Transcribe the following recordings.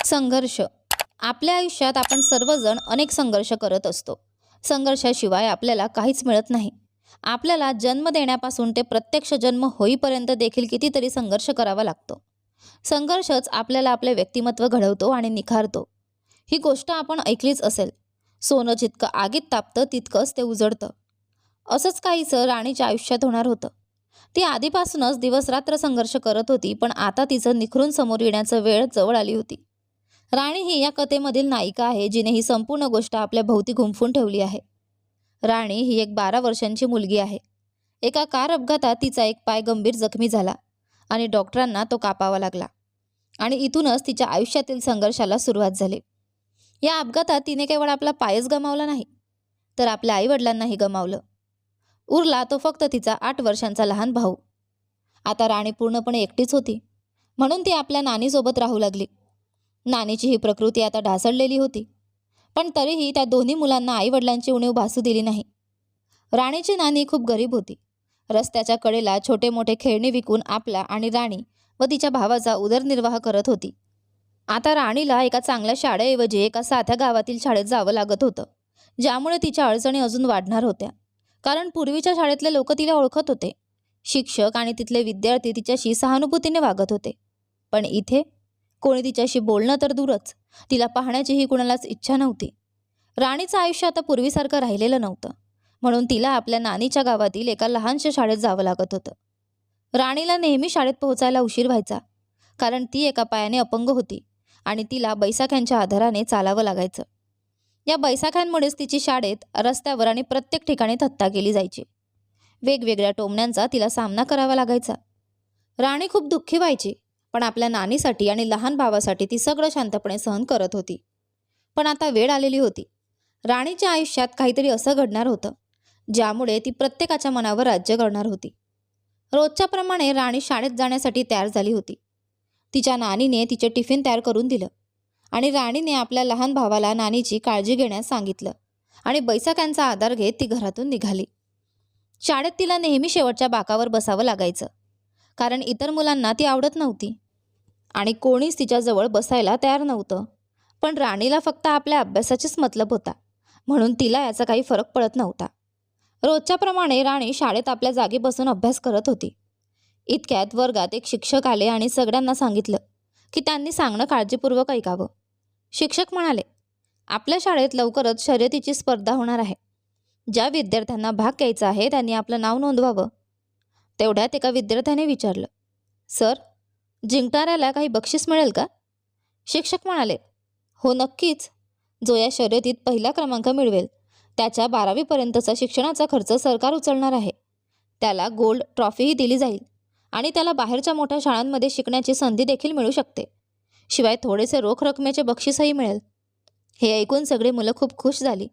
संघर्ष. आपल्या आयुष्यात आपण सर्वजण अनेक संघर्ष करत असतो. संघर्षाशिवाय आपल्याला काहीच मिळत नाही. आपल्याला जन्म देण्यापासून ते प्रत्यक्ष जन्म होईपर्यंत देखील कितीतरी संघर्ष करावा लागतो. संघर्षच आपल्याला आपले व्यक्तिमत्व घडवतो आणि निखारतो. ही गोष्ट आपण ऐकलीच असेल. सोनं जितकं आगीत तापतं तितकंच ते उजळतं. असंच काहीसं राणीच्या आयुष्यात होणार होतं. ती आधीपासूनच दिवसरात्र संघर्ष करत होती, पण आता तिचं निखरून समोर येण्याचं वेळ जवळ आली होती. राणी ही या कथेमधील नायिका आहे, जिने ही संपूर्ण गोष्ट आपल्या भोवती गुंफून ठेवली आहे. राणी ही एक 12 वर्षांची मुलगी आहे. एका कार अपघातात तिचा एक पाय गंभीर जखमी झाला आणि डॉक्टरांना तो कापावा लागला. आणि इथूनच तिच्या आयुष्यातील संघर्षाला सुरुवात झाली. या अपघातात तिने केवळ आपला पायच गमावला नाही, तर आपल्या आईवडिलांनाही गमावलं. उरला तो फक्त तिचा 8 वर्षांचा लहान भाऊ. आता राणी पूर्णपणे एकटीच होती, म्हणून ती आपल्या नानीसोबत राहू लागली. नानीची ही प्रकृती आता ढासळलेली होती, पण तरीही त्या दोन्ही मुलांना आईवडिलांची उणीव भासू दिली नाही. राणीची नानी खूप गरीब होती. रस्त्याच्या कडेला छोटे मोठे खेळणी विकून आपला आणि राणी व तिच्या भावाचा उदरनिर्वाह करत होती. आता राणीला एका चांगल्या शाळेऐवजी एका साध्या गावातील शाळेत जावं लागत होतं, ज्यामुळे तिच्या अडचणी अजून वाढणार होत्या. कारण पूर्वीच्या शाळेतले लोक तिला ओळखत होते. शिक्षक आणि तिथले विद्यार्थी तिच्याशी सहानुभूतीने वागत होते. पण इथे कोणी तिच्याशी बोलणं तर दूरच, तिला पाहण्याचीही कुणालाच इच्छा नव्हती. राणीचं आयुष्य आता पूर्वीसारखं राहिलेलं नव्हतं, म्हणून तिला आपल्या नानीच्या गावातील एका लहानशा शाळेत जावं लागत होतं. राणीला नेहमी शाळेत पोहोचायला उशीर व्हायचा, कारण ती एका पायाने अपंग होती आणि तिला बैसाख्यांच्या आधाराने चालावं लागायचं. या बैसाख्यांमुळेच तिची शाळेत, रस्त्यावर आणि प्रत्येक ठिकाणी थट्टा केली जायची. वेगवेगळ्या टोमण्यांचा तिला सामना करावा लागायचा. राणी खूप दुःखी व्हायची, पण आपल्या नानीसाठी आणि लहान भावासाठी ती सगळं शांतपणे सहन करत होती. पण आता वेळ आलेली होती. राणीच्या आयुष्यात काहीतरी असं घडणार होतं, ज्यामुळे ती प्रत्येकाच्या मनावर राज्य करणार होती. रोजच्याप्रमाणे राणी शाळेत जाण्यासाठी तयार झाली होती. तिच्या नानीने तिचे टिफिन तयार करून दिलं आणि राणीने आपल्या लहान भावाला नानीची काळजी घेण्यास सांगितलं आणि बैसाख्यांचा आधार घेत ती घरातून निघाली. शाळेत तिला नेहमी शेवटच्या बाकावर बसावं लागायचं, कारण इतर मुलांना ती आवडत नव्हती आणि कोणीच तिच्याजवळ बसायला तयार नव्हतं. पण राणीला फक्त आपल्या अभ्यासाचीच मतलब होता, म्हणून तिला याचा काही फरक पडत नव्हता. रोजच्याप्रमाणे राणी शाळेत आपल्या जागी बसून अभ्यास करत होती. इतक्यात वर्गात एक शिक्षक आले आणि सगळ्यांना सांगितलं की त्यांनी सांगणं काळजीपूर्वक ऐकावं. शिक्षक म्हणाले, आपल्या शाळेत लवकरच शर्यतीची स्पर्धा होणार आहे. ज्या विद्यार्थ्यांना भाग घ्यायचा आहे त्यांनी आपलं नाव नोंदवावं. तेवढ्यात एका विद्यार्थ्याने विचारलं, सर, जिंकणाऱ्याला काही बक्षीस मिळेल का? शिक्षक म्हणाले, हो नक्कीच. जो या शर्यतीत पहिला क्रमांक मिळवेल त्याच्या 12वी पर्यंतचा शिक्षणाचा खर्च सरकार उचलणार आहे. त्याला गोल्ड ट्रॉफीही दिली जाईल आणि त्याला बाहेरच्या मोठ्या शाळांमध्ये शिकण्याची संधी देखील मिळू शकते. शिवाय थोडेसे रोख रकमेचे बक्षीसही मिळेल. हे ऐकून सगळी मुलं खूप खुश झाली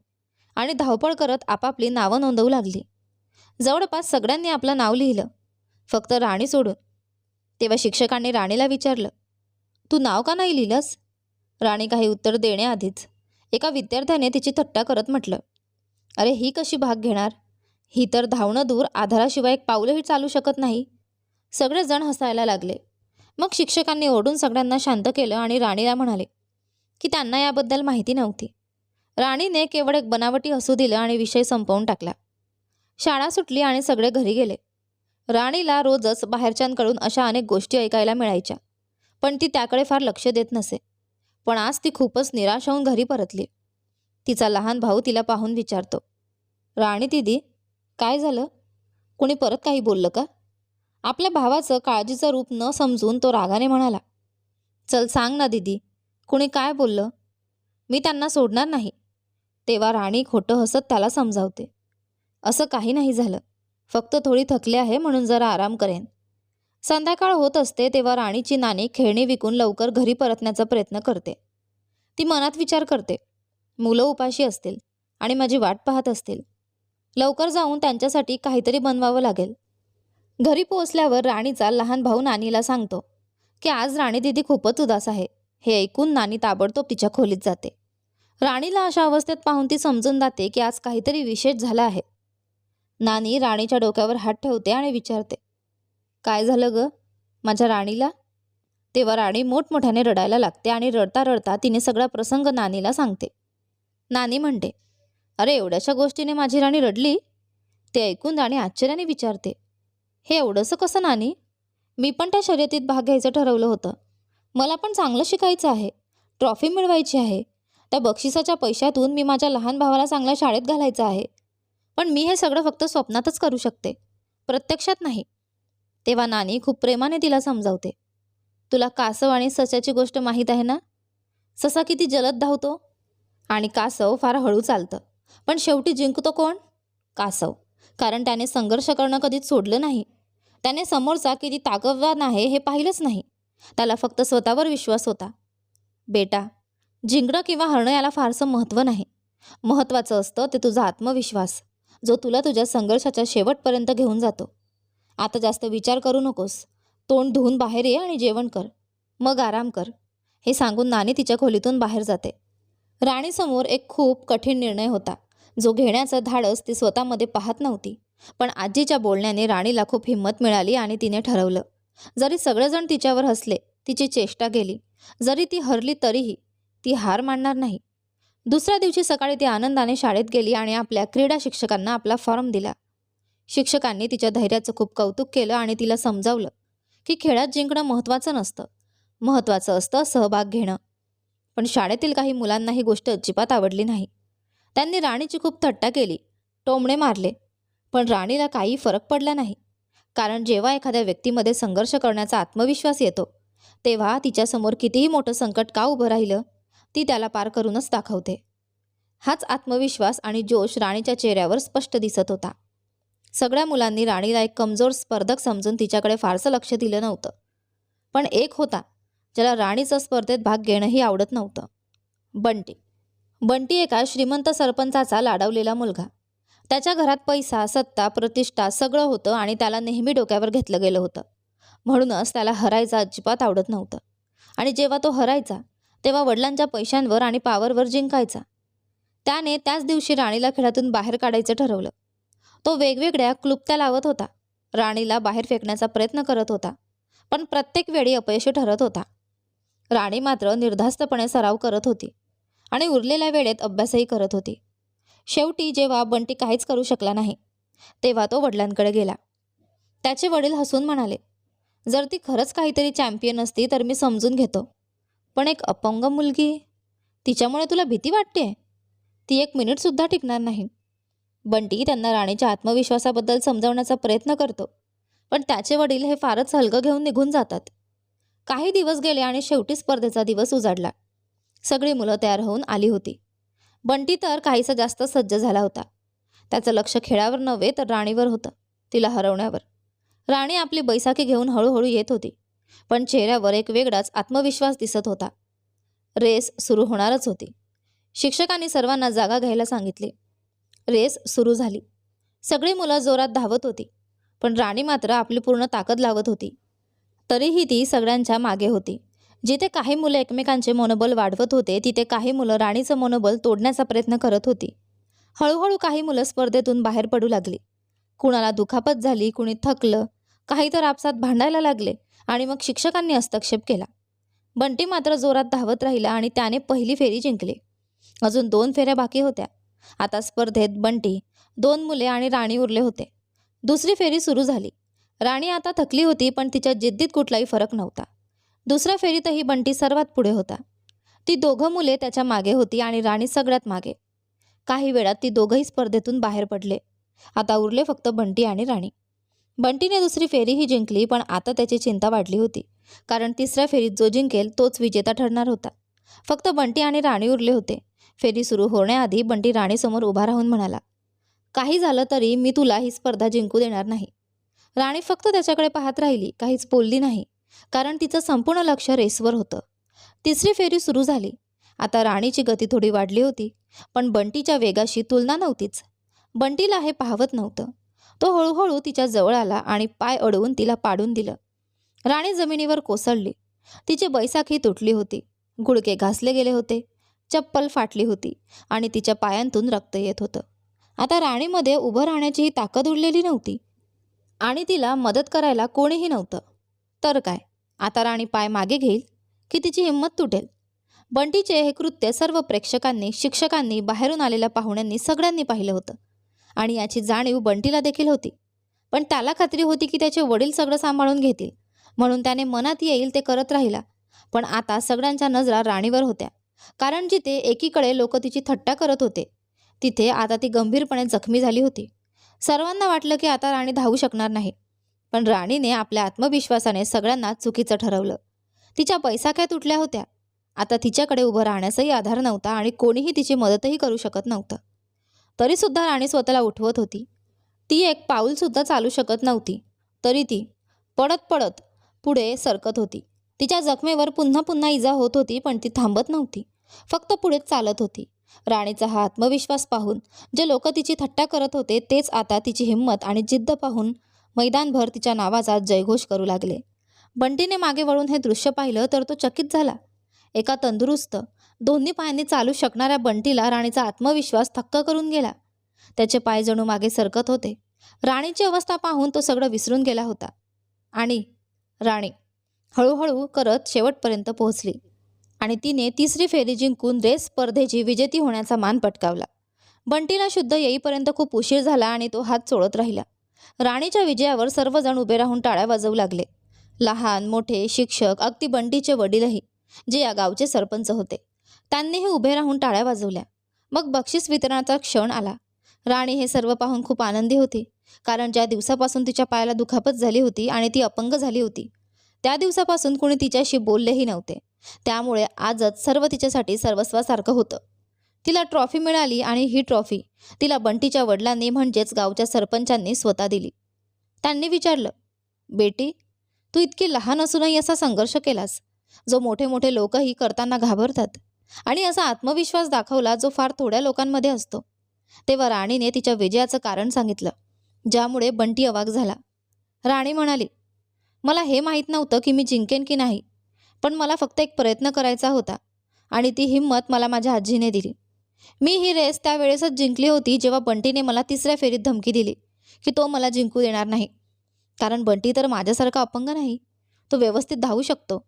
आणि धावपळ करत आपापली नावं नोंदवू लागली. जवळपास सगळ्यांनी आपलं नाव लिहिलं, फक्त राणी सोडून. तेव्हा शिक्षकांनी राणीला विचारलं, तू नाव का नाही लिहिलंस? राणी काही उत्तर देण्याआधीच एका विद्यार्थ्याने तिची थट्टा करत म्हटलं, अरे ही कशी भाग घेणार? ही तर धावणं दूर, आधाराशिवाय एक पाऊलही चालू शकत नाही. सगळेजण हसायला लागले. मग शिक्षकांनी ओरडून सगळ्यांना शांत केलं आणि राणीला म्हणाले की त्यांना याबद्दल माहिती नव्हती. राणीने केवळ एक बनावटी हसू दिलं आणि विषय संपवून टाकला. शाळा सुटली आणि सगळे घरी गेले. राणीला रोजच बाहेरच्यांकडून अशा अनेक गोष्टी ऐकायला मिळायच्या, पण ती त्याकडे फार लक्ष देत नसे. पण आज ती खूपच निराश होऊन घरी परतली. तिचा लहान भाऊ तिला पाहून विचारतो, राणी दीदी, काय झालं? कोणी परत काही बोललं का? आपल्या भावाचं काळजीचं रूप न समजून तो रागाने म्हणाला, चल सांग ना दीदी, कुणी काय बोललं? मी त्यांना सोडणार नाही. तेव्हा राणी खोटं हसत त्याला समजावते, असं काही नाही झालं, फक्त थोडी थकले आहे म्हणून जरा आराम करेन. संध्याकाळ होत असते तेव्हा राणीची नानी खेळणी विकून लवकर घरी परतण्याचा प्रयत्न करते. ती मनात विचार करते, मुलं उपाशी असतील आणि माझी वाट पाहत असतील. लवकर जाऊन त्यांच्यासाठी काहीतरी बनवावं लागेल. घरी पोहोचल्यावर राणीचा लहान भाऊ नानीला सांगतो की आज राणी दीदी खूपच उदास आहे. हे ऐकून नानी ताबडतोब तिच्या खोलीत जाते. राणीला अशा अवस्थेत पाहून ती समजून जाते की आज काहीतरी विशेष झालं आहे. नानी राणीच्या डोक्यावर हात ठेवते आणि विचारते, काय झालं ग माझ्या राणीला? तेव्हा राणी मोठमोठ्याने रडायला लागते आणि रडता रडता तिने सगळा प्रसंग नानीला सांगते. नानी म्हणते, अरे एवढ्याशा गोष्टीने माझी राणी रडली? ते ऐकून राणी आश्चर्याने विचारते, हे एवढंसं कसं नानी? मी पण त्या शर्यतीत भाग घ्यायचं ठरवलं होतं. मला पण चांगलं शिकायचं आहे, ट्रॉफी मिळवायची आहे. त्या बक्षिसाच्या पैशातून मी माझ्या लहान भावाला चांगल्या शाळेत घालायचं आहे. पण मी हे सगळं फक्त स्वप्नातच करू शकते, प्रत्यक्षात नाही. तेव्हा नानी खूप प्रेमाने तिला समजावते. तुला कासव आणि सशाची गोष्ट माहीत आहे ना? ससा किती जलद धावतो आणि कासव फार हळू चालतं. पण शेवटी जिंकतो कोण? कासव. कारण त्याने संघर्ष करणं कधीच सोडलं नाही. त्याने समोरचा किती ताकदवान आहे हे पाहिलंच नाही. त्याला फक्त स्वतःवर विश्वास होता. बेटा, जिंकणं किंवा हरणं याला फारसं महत्त्व नाही. महत्त्वाचं असतं ते तुझा आत्मविश्वास, जो तुला तुझ्या संघर्षाच्या शेवटपर्यंत घेऊन जातो. आता जास्त विचार करू नकोस. तोंड धुवून बाहेर ये आणि जेवण कर, मग आराम कर. हे सांगून नानी तिच्या खोलीतून बाहेर जाते. राणीसमोर एक खूप कठीण निर्णय होता, जो घेण्याचं धाडस ती स्वतःमध्ये पाहत नव्हती. पण आजीच्या बोलण्याने राणीला खूप हिंमत मिळाली आणि तिने ठरवलं. जरी सगळेजण तिच्यावर हसले, तिची चेष्टा केली, जरी ती हरली तरीही ती हार मानणार नाही. दुसऱ्या दिवशी सकाळी ती आनंदाने शाळेत गेली आणि आपल्या क्रीडा शिक्षकांना आपला फॉर्म दिला. शिक्षकांनी तिच्या धैर्याचं खूप कौतुक केलं आणि तिला समजावलं की खेळात जिंकणं महत्त्वाचं नसतं, महत्त्वाचं असतं सहभाग घेणं. पण शाळेतील काही मुलांना ही गोष्ट अजिबात आवडली नाही. त्यांनी राणीची खूप थट्टा केली, टोमणे मारले. पण राणीला काही फरक पडला नाही. कारण जेव्हा एखाद्या व्यक्तीमध्ये संघर्ष करण्याचा आत्मविश्वास येतो, तेव्हा तिच्यासमोर कितीही मोठं संकट का उभं राहिलं, ती त्याला पार करूनच दाखवते. हाच आत्मविश्वास आणि जोश राणीच्या चेहऱ्यावर स्पष्ट दिसत होता. सगळ्या मुलांनी राणीला एक कमजोर स्पर्धक समजून तिच्याकडे फारसं लक्ष दिलं नव्हतं. पण एक होता, ज्याला राणीचं स्पर्धेत भाग घेणंही आवडत नव्हतं. बंटी. बंटी एका श्रीमंत सरपंचाचा लाडवलेला मुलगा. त्याच्या घरात पैसा, सत्ता, प्रतिष्ठा सगळं होतं आणि त्याला नेहमी डोक्यावर घेतलं गेलं होतं. म्हणूनच त्याला हरायचं अजिबात आवडत नव्हतं. आणि जेव्हा तो हरायचा, तेव्हा वडिलांच्या पैशांवर आणि पावरवर जिंकायचा. त्याने त्याच दिवशी राणीला खेळातून बाहेर काढायचं ठरवलं. तो वेगवेगळ्या क्लुप्त्या लावत होता, राणीला बाहेर फेकण्याचा प्रयत्न करत होता, पण प्रत्येक वेळी अपयशी ठरत होता. राणी मात्र निर्धास्तपणे सराव करत होती आणि उरलेल्या वेळेत अभ्यासही करत होती. शेवटी जेव्हा बंटी काहीच करू शकला नाही, तेव्हा तो वडिलांकडे गेला. त्याचे वडील हसून म्हणाले, जर ती खरंच काहीतरी चॅम्पियन असती तर मी समजून घेतो, पण एक अपंग मुलगी, तिच्यामुळे तुला भीती वाटते? ती एक मिनिटसुद्धा टिकणार नाही. बंटी त्यांना राणीच्या आत्मविश्वासाबद्दल समजावण्याचा प्रयत्न करतो, पण त्याचे वडील हे फारच हलकं घेऊन निघून जातात. काही दिवस गेले आणि शेवटी स्पर्धेचा दिवस उजाडला. सगळी मुलं तयार होऊन आली होती. बंटी तर काहीसा जास्त सज्ज झाला होता. त्याचं लक्ष खेळावर नव्हे तर राणीवर होतं, तिला हरवण्यावर. राणी आपली बैसाखी घेऊन हळूहळू येत होती, पण चेहऱ्यावर एक वेगळाच आत्मविश्वास दिसत होता. रेस सुरू होणारच होती. शिक्षकांनी सर्वांना जागा घ्यायला सांगितली. रेस सुरू झाली. सगळी मुलं जोरात धावत होती, पण राणी मात्र आपली पूर्ण ताकद लावत होती. तरीही ती सगळ्यांच्या मागे होती. जिथे काही मुलं एकमेकांचे मनोबल वाढवत होते, तिथे काही मुलं राणीचं मनोबल तोडण्याचा प्रयत्न करत होती. हळूहळू काही मुलं स्पर्धेतून बाहेर पडू लागली. कुणाला दुखापत झाली, कुणी थकलं, काही तर आपसात भांडायला लागले आणि मग शिक्षकांनी हस्तक्षेप केला. बंटी मात्र जोरात धावत राहिला आणि त्याने पहिली फेरी जिंकली. अजून 2 फेऱ्या बाकी होत्या. आता स्पर्धेत बंटी, 2 मुले आणि राणी उरले होते. दुसरी फेरी सुरू झाली. राणी आता थकली होती, पण तिच्या जिद्दीत कुठलाही फरक नव्हता. दुसऱ्या फेरीतही बंटी सर्वात पुढे होता. ती दोघं मुले त्याच्या मागे होती आणि राणी सगळ्यात मागे. काही वेळात ती दोघंही स्पर्धेतून बाहेर पडले. आता उरले फक्त बंटी आणि राणी. बंटीने दुसरी फेरीही जिंकली, पण आता त्याची चिंता वाढली होती, कारण तिसऱ्या फेरीत जो जिंकेल तोच विजेता ठरणार होता. फक्त बंटी आणि राणी उरले होते. फेरी सुरू होण्याआधी बंटी राणीसमोर उभा राहून म्हणाला, काही झालं तरी मी तुला ही स्पर्धा जिंकू देणार नाही. राणी फक्त त्याच्याकडे पाहत राहिली, काहीच बोलली नाही, कारण तिचं संपूर्ण लक्ष रेसवर होतं. तिसरी फेरी सुरू झाली. आता राणीची गती थोडी वाढली होती, पण बंटीच्या वेगाशी तुलना नव्हतीच. बंटीला हे पाहवत नव्हतं. तो हळूहळू तिच्या जवळ आला आणि पाय अडवून तिला पाडून दिलं. राणी जमिनीवर कोसळली. तिची बैसाखी तुटली होती, गुडघे घासले गेले होते, चप्पल फाटली होती आणि तिच्या पायांतून रक्त येत होतं. आता राणीमध्ये उभं राहण्याचीही ताकद उरलेली नव्हती आणि तिला मदत करायला कोणीही नव्हतं. तर काय, आता राणी पाय मागे घेईल की तिची हिंमत तुटेल. बंटीचे हे कृत्य सर्व प्रेक्षकांनी, शिक्षकांनी, बाहेरून आलेल्या पाहुण्यांनी सगळ्यांनी पाहिलं होतं आणि याची जाणीव बंटीला देखील होती. पण त्याला खात्री होती की त्याचे वडील सगळं सांभाळून घेतील, म्हणून त्याने मनात येईल ते करत राहिला. पण आता सगळ्यांच्या नजरा राणीवर होत्या, कारण जिथे एकीकडे लोक तिची थट्टा करत होते, तिथे आता ती गंभीरपणे जखमी झाली होती. सर्वांना वाटलं की आता राणी धावू शकणार नाही. पण राणीने आपल्या आत्मविश्वासाने सगळ्यांना चुकीचं ठरवलं. तिच्या पैसाक्या तुटल्या होत्या. आता तिच्याकडे उभं राहण्याचाही आधार नव्हता आणि कोणीही तिची मदतही करू शकत नव्हतं. तरीसुद्धा राणी स्वतःला उठवत होती. ती एक पाऊलसुद्धा चालू शकत नव्हती, तरी ती पडत पडत पुढे सरकत होती. तिच्या जखमेवर पुन्हा पुन्हा इजा होत होती, पण ती थांबत नव्हती, फक्त पुढेच चालत होती. राणीचा हा आत्मविश्वास पाहून जे लोक तिची थट्टा करत होते, तेच आता तिची हिंमत आणि जिद्द पाहून मैदानभर तिच्या नावाचा जयघोष करू लागले. बंटीने मागे वळून हे दृश्य पाहिलं तर तो चकित झाला. एका तंदुरुस्त, दोन्ही पायांनी चालू शकणाऱ्या बंटीला राणीचा आत्मविश्वास थक्क करून गेला. त्याचे पाय जणू मागे सरकत होते. राणीची अवस्था पाहून तो सगळं विसरून गेला होता. आणि राणी हळूहळू करत शेवटपर्यंत पोहोचली आणि तिने तिसरी फेरी जिंकून रेस स्पर्धेची विजेती होण्याचा मान पटकावला. बंटीला शुद्ध येईपर्यंत खूप उशीर झाला आणि तो हात चोळत राहिला. राणीच्या विजयावर सर्वजण उभे राहून टाळ्या वाजवू लागले. लहान मोठे, शिक्षक, अगदी बंटीचे वडीलही, जे या गावचे सरपंच होते, त्यांनीही उभे राहून टाळ्या वाजवल्या. मग बक्षीस वितरणाचा क्षण आला. राणी हे सर्व पाहून खूप आनंदी होती, कारण ज्या दिवसापासून तिच्या पायाला दुखापत झाली होती आणि ती अपंग झाली होती, त्या दिवसापासून कोणी तिच्याशी बोललेही नव्हते. त्यामुळे आजच सर्व तिच्यासाठी सर्वस्वासारखं होतं. तिला ट्रॉफी मिळाली आणि ही ट्रॉफी तिला बंटीच्या वडिलांनी, म्हणजेच गावच्या सरपंचांनी स्वतः दिली. त्यांनी विचारलं, बेटी, तू इतकी लहान असूनही असा संघर्ष केलास, जो मोठे मोठे लोकही करताना घाबरतात, आणि असा आत्मविश्वास दाखवला जो फार थोड्या लोकांमध्ये असतो. तेव्हा राणीने तिच्या विजयाचं कारण सांगितलं, ज्यामुळे बंटी अवाक झाला. राणी म्हणाली, मला हे माहीत नव्हतं की मी जिंकेन की नाही, पण मला फक्त एक प्रयत्न करायचा होता आणि ती हिंमत मला माझ्या आजीने दिली. मी ही रेस त्यावेळेसच जिंकली होती जेव्हा बंटीने मला तिसऱ्या फेरीत धमकी दिली की तो मला जिंकू देणार नाही. कारण बंटी तर माझ्यासारखा अपंग नाही, तो व्यवस्थित धावू शकतो.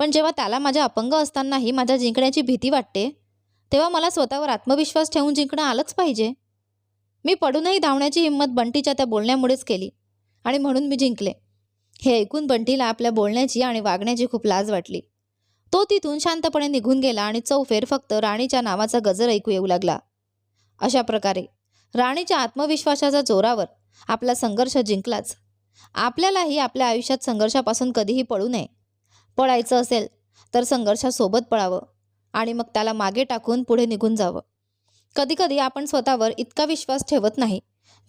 पण जेव्हा त्याला माझ्या अपंग असतानाही माझ्या जिंकण्याची भीती वाटते, तेव्हा मला स्वतःवर आत्मविश्वास ठेवून जिंकणं आलंच पाहिजे. मी पडूनही धावण्याची हिंमत बंटीच्या त्या बोलण्यामुळेच केली आणि म्हणून मी जिंकले. हे ऐकून बंटीला आपल्या बोलण्याची आणि वागण्याची खूप लाज वाटली. तो तिथून शांतपणे निघून गेला आणि चौफेर फक्त राणीच्या नावाचा गजर ऐकू येऊ लागला. अशा प्रकारे राणीच्या आत्मविश्वासाच्या जोरावर आपला संघर्ष जिंकलाच. आपल्यालाही आपल्या आयुष्यात संघर्षापासून कधीही पळू नये. पळायचं असेल तर संघर्षासोबत पळावं आणि मग त्याला मागे टाकून पुढे निघून जावं. कधीकधी आपण स्वतःवर इतका विश्वास ठेवत नाही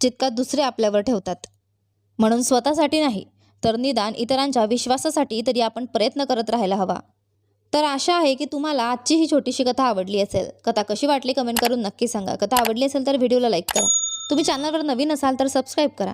जितका दुसरे आपल्यावर ठेवतात. म्हणून स्वतःसाठी नाही, तर निदान इतरांच्या विश्वासासाठी तरी आपण प्रयत्न करत राहायला हवा. तर आशा आहे की तुम्हाला आजची ही छोटीशी कथा आवडली असेल. कथा कशी वाटली कमेंट करून नक्की सांगा. कथा आवडली असेल तर व्हिडिओला लाईक करा. तुम्ही चॅनलवर नवीन असाल तर सबस्क्राईब करा.